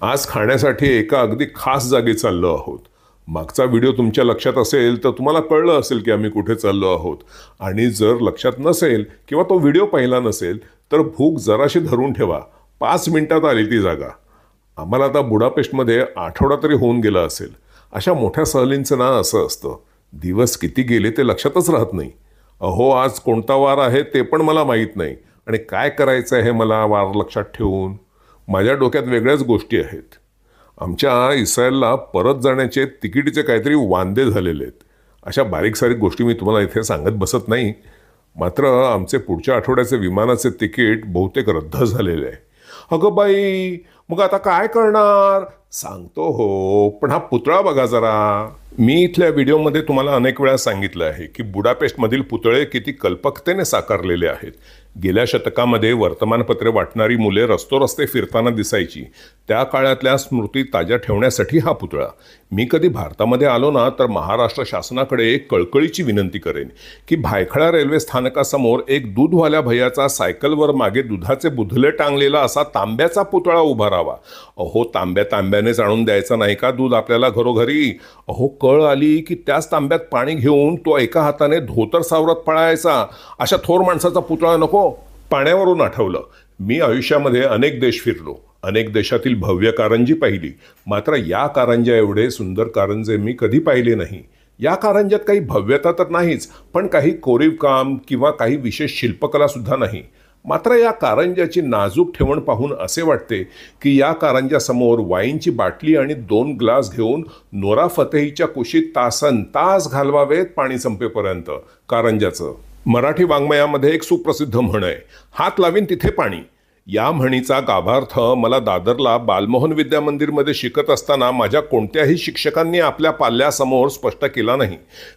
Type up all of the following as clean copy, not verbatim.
आज खाण्यासाठी एका अगदी खास जागी चाललो आहोत। मागचा व्हिडिओ तुमच्या लक्षात असेल तर तुम्हाला कळलं असेल की आम्ही कुठे चाललो आहोत। आणि जर लक्षात नसेल किंवा तो व्हिडिओ पाहिला नसेल तर भूक जराशी धरून ठेवा, 5 मिनिटात आली ती जागा। आम्हाला आता बुडापेस्टमध्ये आठवडा तरी होऊन गेला असेल। अशा मोठ्या सहलींचं ना असं असतं, दिवस किती गेले ते लक्षातच राहत नाही। अहो, आज कोणता वार आहे ते पण मला माहीत नाही आणि काय करायचं आहे मला वार लक्षात ठेवून। माझ्या डोक्यात वेगळ्याच गोष्टी आहेत। आमच्या इस्रायलला परत जाण्याचे तिकिटीचे काहीतरी वांदे झालेले आहेत। अशा बारीक सारीक गोष्टी मी तुम्हाला इथे सांगत बसत नाही। मात्र आमचे पुढच्या आठवड्याचे विमानाचे तिकीट बहुतेक रद्द झालेले आहे। अगं बाई, मग आता काय करणार? सांगतो हो, पण हा पुतळा बघा जरा। मी इथल्या व्हिडिओमध्ये तुम्हाला अनेक वेळा सांगितलं आहे की बुडापेस्टमधील पुतळे किती कल्पकतेने साकारलेले आहेत। गेल्या शतकामध्ये वर्तमानपत्रे वाटणारी मुले रस्ते फिरताना दिसायची, त्या काळातल्या स्मृती ताज्या ठेवण्यासाठी हा पुतळा। मी कधी भारतामध्ये आलो ना तर महाराष्ट्र शासनाकडे एक कळकळीची विनंती करेन की भायखळा रेल्वे स्थानकासमोर एक दूधवाल्या भैयाचा सायकलवर मागे दुधाचे बुधले टांगलेला असा तांब्याचा पुतळा उभा राहावा। अहो, तांब्यानेच आणून द्यायचा नाही का दूध आपल्याला घरोघरी? अहो, कळ आली की त्याच तांब्यात पाणी घेऊन तो एका हाताने धोतर सावरत पळायचा। अशा थोर माणसाचा पुतळा नको। पाण्यावरून आठवलं, मी आयुष्यामध्ये अनेक देश फिरलो, अनेक देशातील भव्य कारंजी पाहिली, मात्र या कारंज्या एवढे सुंदर कारंजे मी कधी पाहिले नाही। या कारंज्यात काही भव्यता तर नाहीच, पण काही कोरीव काम किंवा काही विशेष शिल्पकला सुद्धा नाही। मात्र या कारंज्याची नाजूक ठेवण पाहून असे वाटते की या कारंज्यासमोर वाईनची बाटली आणि 2 ग्लास घेऊन नोरा फतेहीच्या कुशीत तासन तास घालवावेत पाणी संपेपर्यंत। कारंज्याचं मराठी वाङ्मयामध्ये एक सुप्रसिद्ध म्हण आहे, हात लावीन तिथे पाणी। या म्हणीचा गाभार्थ मला दादरला बालमोहन विद्या मंदिरमध्ये शिकत असताना माझ्या कोणत्याही शिक्षकांनी आपल्या पाल्यासमोर स्पष्ट केला नाही।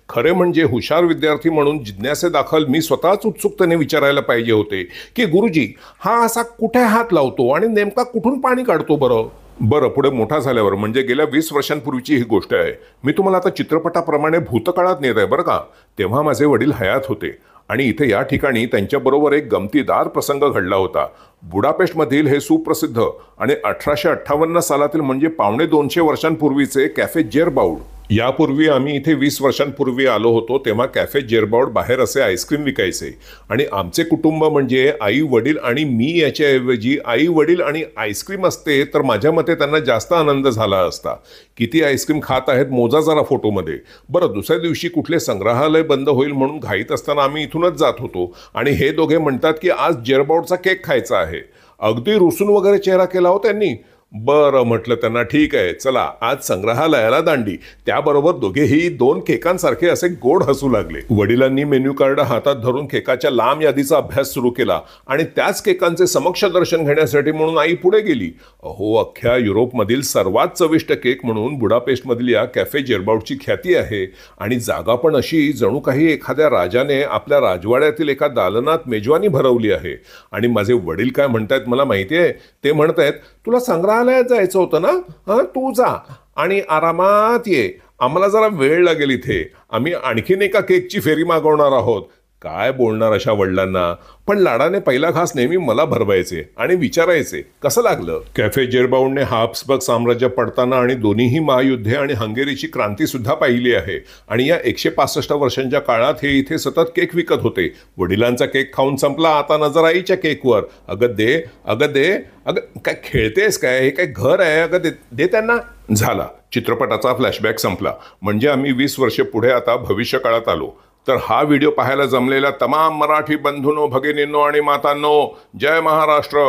खरे म्हणजे हुशार विद्यार्थी म्हणून जिज्ञासेदाखल मी स्वतःच उत्सुकतेने विचारायला पाहिजे होते की गुरुजी, हा असा कुठे हात लावतो आणि नेमका कुठून पाणी काढतो बरं? पुढे मोठा झाल्यावर, म्हणजे गेल्या 20 वर्षांपूर्वीची ही गोष्ट आहे। मी तुम्हाला आता चित्रपटाप्रमाणे भूतकाळात नेत आहे बरं का। तेव्हा माझे वडील हयात होते आणि इथे या ठिकाणी त्यांच्याबरोबर एक गमतीदार प्रसंग घडला होता। बुडापेस्टमधील हे सुप्रसिद्ध आणि 1858 सालातील म्हणजे 250 वर्षांपूर्वीचे कॅफे जेरबाउड। यापूर्वी आम्ही इथे 20 वर्षांपूर्वी आलो होतो तेव्हा कॅफे जेरबाउड बाहेर असे आईस्क्रीम विकायचे आणि आमचे कुटुंब म्हणजे आई वडील आणि मी याच्याऐवजी आई वडील आणि आईस्क्रीम असते तर माझ्या मते त्यांना जास्त आनंद झाला असता। किती आईस्क्रीम खात आहेत मोजा जरा फोटोमध्ये। बरं, दुसऱ्या दिवशी कुठले संग्रहालय बंद होईल म्हणून घाईत असताना आम्ही इथूनच जात होतो आणि हे दोघे म्हणतात की आज जेरबाउडचा केक खायचा आहे। अगदी रुसून वगैरे चेहरा केला हो त्यांनी। बरं म्हटलं त्यांना, ठीक आहे चला आज संग्रहालयाला दांडी। त्याबरोबर दोघेही 2 केकांसारखे असे गोड हसू लागले। वडिलांनी मेन्यू कार्ड हातात धरून केकाच्या लांब यादीचा अभ्यास सुरू केला आणि त्याच केकांचे समक्ष दर्शन घेण्यासाठी म्हणून आई पुढे गेली। अहो, अख्ख्या युरोपमधील सर्वात चविष्ट केक म्हणून बुडापेस्टमधील या कॅफे जेरबाउडची ख्याती आहे आणि जागा पण अशी जणू काही एखाद्या राजाने आपल्या राजवाड्यातील एका दालनात मेजवानी भरवली आहे। आणि माझे वडील काय म्हणतायत मला माहिती आहे? ते म्हणतायत, तुला संग्रहालयात जायचं होतं ना, तू जा आणि आरामात ये, आम्हाला जरा वेळ लागेल इथे, आम्ही आणखीन एका केकची फेरी मागवणार आहोत। काय बोलणार अशा वडिलांना? पण लाडाने पहिला घास नेहमी मला भरवायचे आणि विचारायचे कसं लागलं। कॅफे जेरबाउडने हाब्सबर्ग साम्राज्य पडताना आणि दोन्हीही महायुद्धे आणि हंगेरीची क्रांती सुद्धा पाहिली आहे आणि या 165 वर्षांच्या काळात हे इथे सतत केक विकत होते। वडिलांचा केक खाऊन संपला, आता नजर आईच्या केकवर। अगं दे, अगं काय खेळतेस काय? हे काय घर आहे? अगं दे त्यांना। झाला, चित्रपटाचा फ्लॅशबॅक संपला। म्हणजे आम्ही 20 वर्षे पुढे आता भविष्य काळात आलो। तर हा व्हिडिओ पाहायला जमलेल्या तमाम मराठी बंधूंनो, भगिनींनो आणि मातांनो, जय महाराष्ट्र।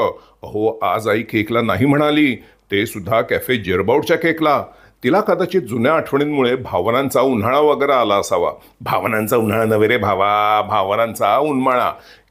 अहो, आज आई केकला नाही म्हणाली, ते सुद्धा कॅफे जेरबाउडच्या केकला। तिला कदाचित जुन्या आठवणींमुळे भावनांचा उन्हाळा वगैरे आला असावा। भावनांचा उन्हाळा नव्हे रे भावा, भावनांचा उन्माळा।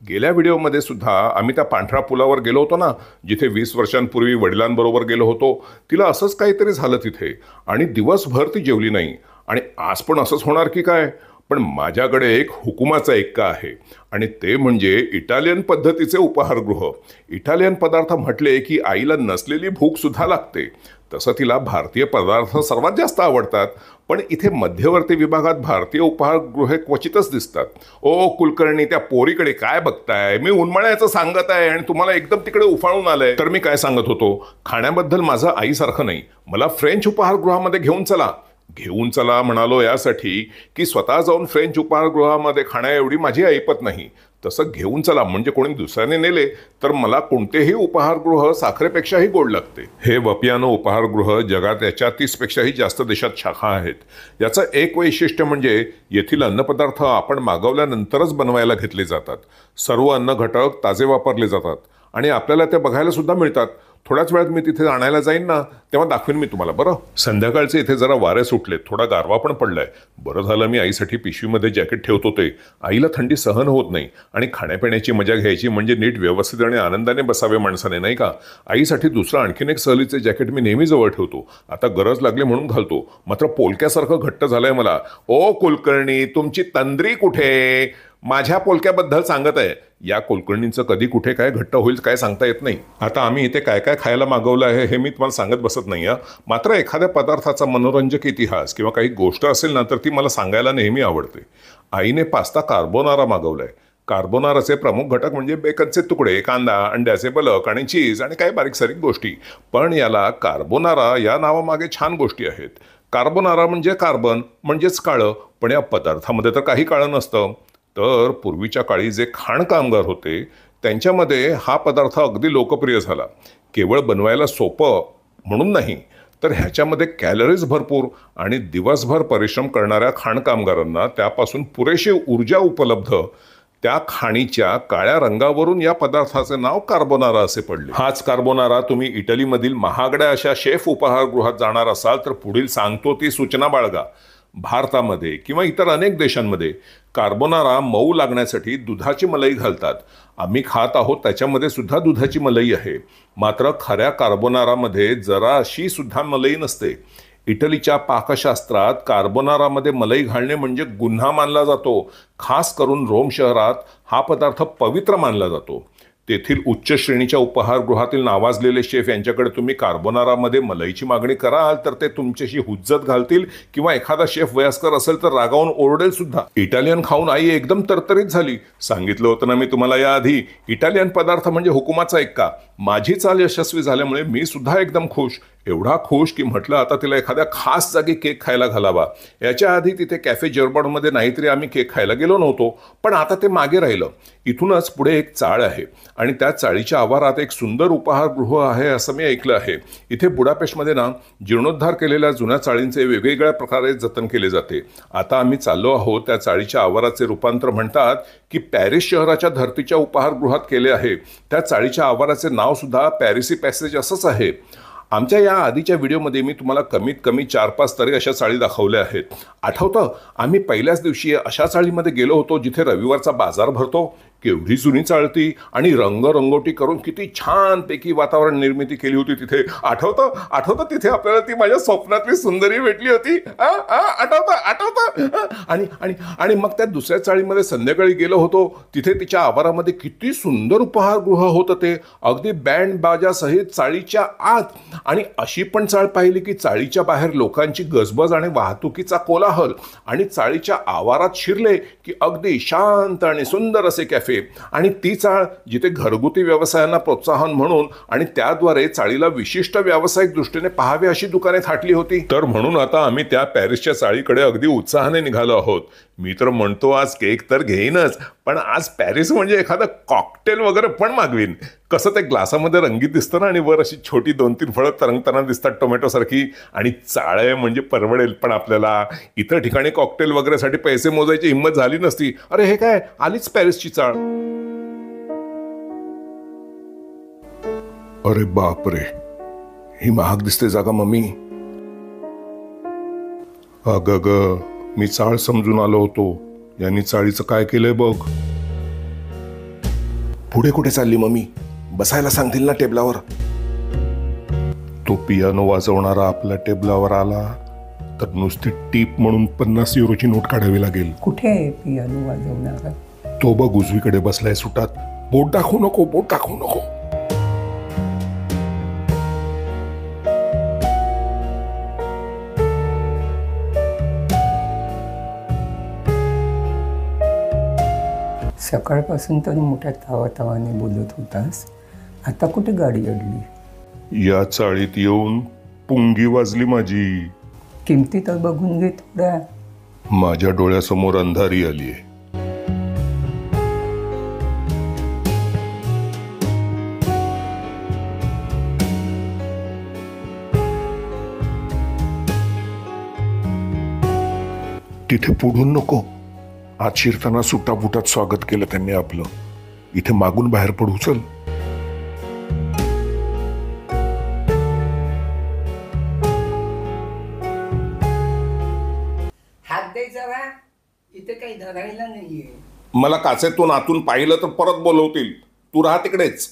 गेल्या व्हिडिओमध्ये सुद्धा आम्ही त्या पांढऱ्या पुलावर गेलो होतो ना, जिथे 20 वर्षांपूर्वी वडिलांबरोबर गेलो होतो। तिला असंच काहीतरी झालं तिथे आणि दिवसभर ती जेवली नाही आणि आज पण असंच होणार की काय? पण माझ्याकडे एक हुकुमाचा एक्का आहे आणि ते म्हणजे इटालियन पद्धतीचे उपाहारगृह. इटालियन पदार्थ म्हटले की आईला नसलेली भूक सुद्धा लागते. तसं तिला भारतीय पदार्थ सर्वात जास्त आवडतात, पण इथे मध्यवर्ती विभागात भारतीय उपाहारगृहे क्वचितच दिसतात. ओ कुलकर्णी, त्या पोरीकडे काय बघताय? मी उन्हाळ्याचं सांगत आहे आणि तुम्हाला एकदम तिकडे उफाळून आलंय. तर मी काय सांगत होतो, खाण्याबद्दल माझं आईसारखं नाही. मला फ्रेंच उपाहारगृहामध्ये घेऊन चला. घेऊन चला म्हणालो यासाठी की स्वतः जाऊन फ्रेंच उपाहारगृहामध्ये खाण्याएवढी माझी ऐपत नाही. तसं घेऊन चला म्हणजे कोणी दुसऱ्याने नेले तर मला कोणतेही उपाहारगृह साखरेपेक्षाही गोड लागते. हे वपियानो उपाहारगृह जगात याच्या 30पेक्षाही जास्त देशात शाखा आहेत. याचं एक वैशिष्ट्य म्हणजे येथील अन्नपदार्थ आपण मागवल्यानंतरच बनवायला घेतले जातात. सर्व अन्न घटक ताजे वापरले जातात आणि आपल्याला ते बघायला सुद्धा मिळतात. थोड्याच वेळात मी तिथे आणायला जाईन ना, तेव्हा दाखवीन मी तुम्हाला. बरं, संध्याकाळचे इथे जरा वारे सुटलेत, थोडा गारवा पण पडलाय. बरं झालं मी आईसाठी पिशवीमध्ये जॅकेट ठेवत होते. आईला थंडी सहन होत नाही आणि खाण्यापिण्याची मजा घ्यायची म्हणजे नीट व्यवस्थित आणि आनंदाने बसावे माणसाने, नाही का? आईसाठी दुसरं आणखीन एक सहलीचे जॅकेट मी नेहमी जवळ ठेवतो. आता गरज लागली म्हणून घालतो. मात्र पोलक्यासारखं घट्ट झालंय मला. ओ कुलकर्णी, तुमची तंद्री कुठे? माझ्या पोलक्याबद्दल सांगत आहे. या कुलकर्णींचं कधी कुठे काय घट्ट होईल काय सांगता येत नाही. आता आम्ही इथे काय काय खायला मागवलं आहे हे मी तुम्हाला सांगत बसत नाही. मात्र एखाद्या पदार्थाचा मनोरंजक इतिहास किंवा काही गोष्ट असेल ना तर ती मला सांगायला नेहमी आवडते. आईने पास्ता कार्बोनारा मागवलाय. कार्बोनाराचे प्रमुख घटक म्हणजे बेकनचे तुकडे, कांदा, अंड्याचे बलक आणि चीज आणि काही बारीक सारीक गोष्टी. पण याला कार्बोनारा या नावामागे छान गोष्टी आहेत. कार्बोनारा म्हणजे कार्बन म्हणजेच काळं, पण या पदार्थामध्ये तर काही काळं नसतं. तर पूर्वीच्या काळी जे खाण कामगार होते त्यांच्यामध्ये हा पदार्थ अगदी लोकप्रिय झाला. केवळ बनवायला सोपं म्हणून नाही, तर ह्याच्यामध्ये कॅलरीज भरपूर आणि दिवसभर परिश्रम करणाऱ्या खाण कामगारांना त्यापासून पुरेशी ऊर्जा उपलब्ध. त्या खाणीच्या काळ्या रंगावरून या पदार्थाचे नाव कार्बोनारा असे पडले. हाच कार्बोनारा तुम्ही इटलीमधील महागड्या अशा शेफ उपाहारगृहात जाणार असाल तर पुढील सांगतो ती सूचना बाळगा. भारतामध्ये किंवा इतर अनेक देशांमध्ये कार्बोनारा मऊ लागण्यासाठी दुधाची मलाई घालतात. आम्ही खात आहोत त्याच्यामध्ये सुद्धा दुधाची मलाई आहे. मात्र खऱ्या कार्बोनारामध्ये जराशी सुद्धा मलाई नसते. इटलीच्या पाकशास्त्रात कार्बोनारामध्ये मलाई घालणे म्हणजे गुन्हा मानला जातो. खास करून रोम शहरात हा पदार्थ पवित्र मानला जातो. तेथील उच्च श्रेणीच्या उपाहारगृहातील नावाजलेले शेफ यांच्याकडे तुम्ही कार्बोनारामध्ये मलईची मागणी कराल तर ते तुमच्याशी हुज्जत घालतील किंवा एखादा शेफ वयस्कर असेल तर रागावून ओरडेल सुद्धा. इटालियन खाऊन आई एकदम तरतरीत झाली. सांगितलं होतं ना मी तुम्हाला याआधी, इटालियन पदार्थ म्हणजे हुकुमाचा एक्का. माझी चाल यशस्वी झाल्यामुळे मी सुद्धा एकदम खुश. एवढा खुश की म्हटलं आता तिला एखाद्या खास जागी केक खायला घालावा. याच्या आधी तिथे कॅफे जर्बॉनमध्ये नाहीतरी आम्ही केक खायला गेलो नव्हतो, पण आता ते मागे राहिलं. इथूनच पुढे एक चाळ आहे आणि त्या चाळीच्या आवारात एक सुंदर उपाहारगृह आहे असं मी ऐकलं आहे. इथे बुडापेस्टमध्ये ना जीर्णोद्धार केलेल्या जुन्या चाळींचे वेगवेगळ्या प्रकारे जतन केले जाते. आता आम्ही चाललो आहोत त्या चाळीच्या आवाराचे रूपांतर म्हणतात की पॅरिस शहराच्या धर्तीच्या उपाहारगृहात केले आहे. त्या चाळीच्या आवाराचे नाव सुद्धा पॅरिसी पॅसेज असंच आहे. आमच्या या आधीच्या व्हिडिओमध्ये मी तुम्हाला कमीत कमी 4-5 तरी अशा चाळी दाखवल्या आहेत. आठवतं, आम्ही पहिल्याच दिवशी अशा चाळीमध्ये गेलो होतो जिथे रविवारचा बाजार भरतो. केवढी जुनी चाळती आणि रंगरंगोटी करून किती छानपैकी वातावरण निर्मिती केली होती तिथे. आठवतं तिथे आपल्याला ती माझ्या स्वप्नातली सुंदरी भेटली होती. आठवतं. आणि मग त्या दुसऱ्या चाळीमध्ये संध्याकाळी गेलो होतो. तिथे तिच्या आवारामध्ये किती सुंदर उपाहारगृह होतं ते, अगदी बँड बाजासहित चाळीच्या आत. आणि अशी पण चाळ पाहिली की चाळीच्या बाहेर लोकांची गजबज आणि वाहतुकीचा कोलाहल, आणि चाळीच्या आवारात शिरले की अगदी शांत आणि सुंदर असे कॅफे. आणि ती चाळ जिथे घरगुती व्यवसायांना प्रोत्साहन म्हणून आणि त्याद्वारे चाळीला विशिष्ट व्यावसायिक दृष्टीने पाहावे अशी दुकाने थाटली होती. तर म्हणून आता आम्ही त्या पॅरिसच्या चाळीकडे अगदी उत्साहाने निघालो आहोत. मी तर म्हणतो आज केक तर घेईनच, पण आज पॅरिस म्हणजे एखादं कॉकटेल वगैरे पण मागवीन. कसं ते ग्लासामध्ये रंगीत दिसतं ना, आणि वर अशी छोटी 2-3 फळं तरंगताना दिसतात टोमॅटो सारखी. आणि चाळ म्हणजे परवडेल पण आपल्याला. इतर ठिकाणी कॉकटेल वगैरेसाठी पैसे मोजायची हिंमत झाली नसती. अरे हे काय, आलीच पॅरिसची चाळ. अरे बापरे, ही महाग दिसते जागा मम्मी. अगं, मी चाळ समजून आलो होतो, यांनी चाळीचं काय केलंय बघ. पुढे कुठे चालली मम्मी? बसायला सांगतील ना टेबलावर. तो पियानो वाजवणारा आपल्या टेबलावर आला तर नुसती टीप म्हणून 50 युरोची नोट काढावी लागेल. कुठे आहे पियानो वाजवणारा? तो बघ उजवीकडे बसलाय सुटात. बोट दाखवू नको, बोट दाखवू नको. सकाळपासून तर मोठ्या तावातावाने बोलत होतास, आता कुठे गाडी अडली? या चाळीत येऊन पुंगी वाजली माझी. किमती तर बघून घे थोड्या. माझ्या डोळ्यासमोर अंधारी आलीये. तिथे पुढून नको. आत शिरताना सुटाबुटात स्वागत केलं त्यांनी आपलं. इथे मागून बाहेर पडू चल. हात दे जरा, इथे काही धरायला नाहीये. मला काचेतून आतून पाहिलं तर परत बोलवतील. तू राहा तिकडेच.